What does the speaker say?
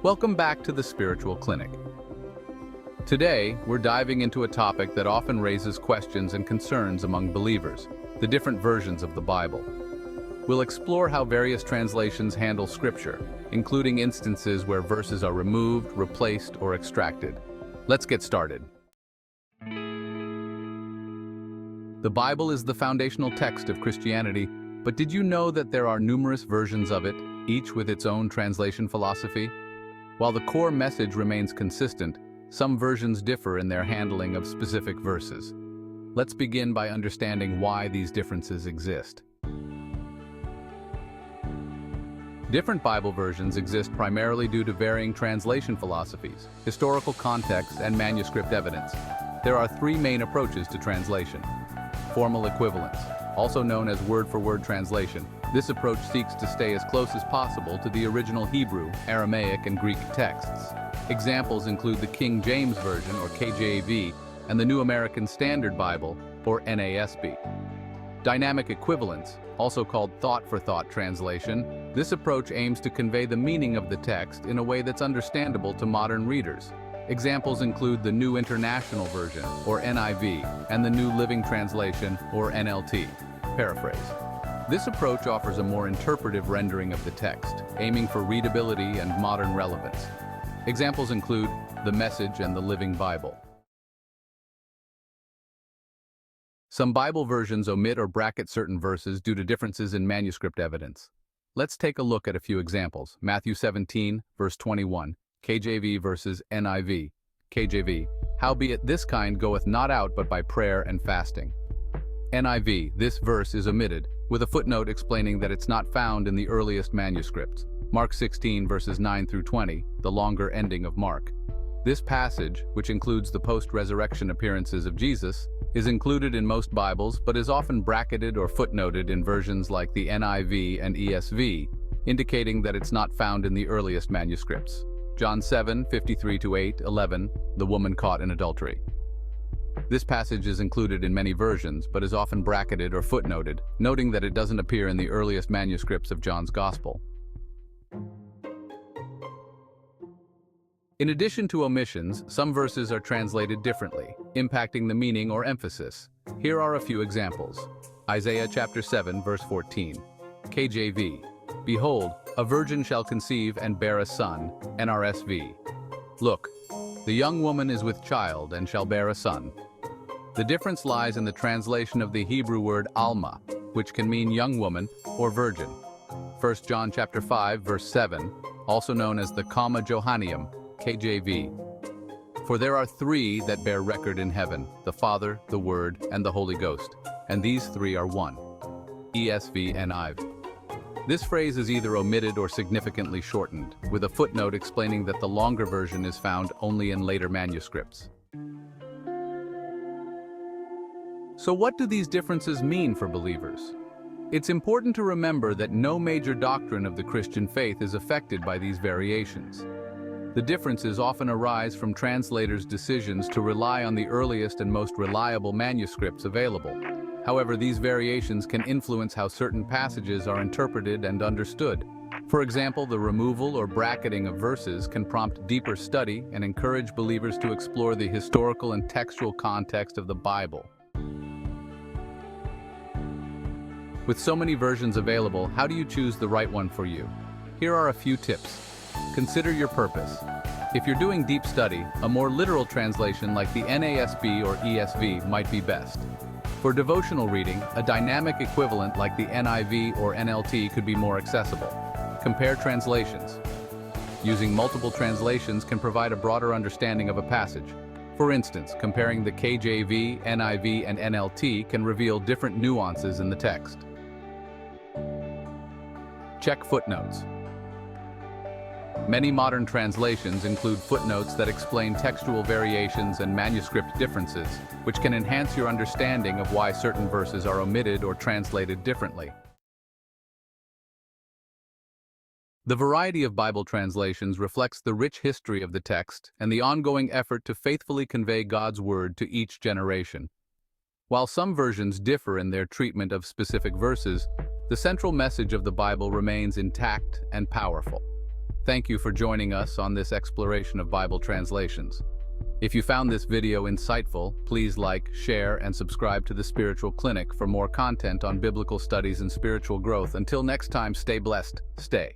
Welcome back to the Spiritual Clinic. Today, we're diving into a topic that often raises questions and concerns among believers: the different versions of the Bible. We'll explore how various translations handle Scripture, including instances where verses are removed, replaced, or extracted. Let's get started. The Bible is the foundational text of Christianity, but did you know that there are numerous versions of it, each with its own translation philosophy? While the core message remains consistent, some versions differ in their handling of specific verses. Let's begin by understanding why these differences exist. Different Bible versions exist primarily due to varying translation philosophies, historical context, and manuscript evidence. There are three main approaches to translation. Formal equivalence, also known as word-for-word translation. This approach seeks to stay as close as possible to the original Hebrew, Aramaic, and Greek texts. Examples include the King James Version, or KJV, and the New American Standard Bible, or NASB. Dynamic equivalence, also called thought-for-thought translation, this approach aims to convey the meaning of the text in a way that's understandable to modern readers. Examples include the New International Version, or NIV, and the New Living Translation, or NLT. Paraphrase. This approach offers a more interpretive rendering of the text, aiming for readability and modern relevance. Examples include the Message and the Living Bible. Some Bible versions omit or bracket certain verses due to differences in manuscript evidence. Let's take a look at a few examples. Matthew 17, verse 21, KJV versus NIV. KJV, howbeit this kind goeth not out but by prayer and fasting. NIV, this verse is omitted, with a footnote explaining that it's not found in the earliest manuscripts. Mark 16, verses 9 through 20, the longer ending of Mark. This passage, which includes the post-resurrection appearances of Jesus, is included in most Bibles but is often bracketed or footnoted in versions like the NIV and ESV, indicating that it's not found in the earliest manuscripts. John 7, 53-8, 11, the woman caught in adultery. This passage is included in many versions but is often bracketed or footnoted, noting that it doesn't appear in the earliest manuscripts of John's Gospel. In addition to omissions, some verses are translated differently, impacting the meaning or emphasis. Here are a few examples. Isaiah chapter 7, verse 14. KJV, behold, a virgin shall conceive and bear a son. NRSV, look, the young woman is with child and shall bear a son. The difference lies in the translation of the Hebrew word alma, which can mean young woman or virgin. 1 John chapter 5, verse 7, also known as the Comma Johanneum, KJV. For there are three that bear record in heaven, the Father, the Word, and the Holy Ghost, and these three are one. ESV NIV. This phrase is either omitted or significantly shortened, with a footnote explaining that the longer version is found only in later manuscripts. So what do these differences mean for believers? It's important to remember that no major doctrine of the Christian faith is affected by these variations. The differences often arise from translators' decisions to rely on the earliest and most reliable manuscripts available. However, these variations can influence how certain passages are interpreted and understood. For example, the removal or bracketing of verses can prompt deeper study and encourage believers to explore the historical and textual context of the Bible. With so many versions available, how do you choose the right one for you? Here are a few tips. Consider your purpose. If you're doing deep study, a more literal translation like the NASB or ESV might be best. For devotional reading, a dynamic equivalent like the NIV or NLT could be more accessible. Compare translations. Using multiple translations can provide a broader understanding of a passage. For instance, comparing the KJV, NIV, and NLT can reveal different nuances in the text. Check footnotes. Many modern translations include footnotes that explain textual variations and manuscript differences, which can enhance your understanding of why certain verses are omitted or translated differently. The variety of Bible translations reflects the rich history of the text and the ongoing effort to faithfully convey God's Word to each generation. While some versions differ in their treatment of specific verses, the central message of the Bible remains intact and powerful. Thank you for joining us on this exploration of Bible translations. If you found this video insightful, please like, share, and subscribe to the Spiritual Clinic for more content on biblical studies and spiritual growth. Until next time, stay blessed, stay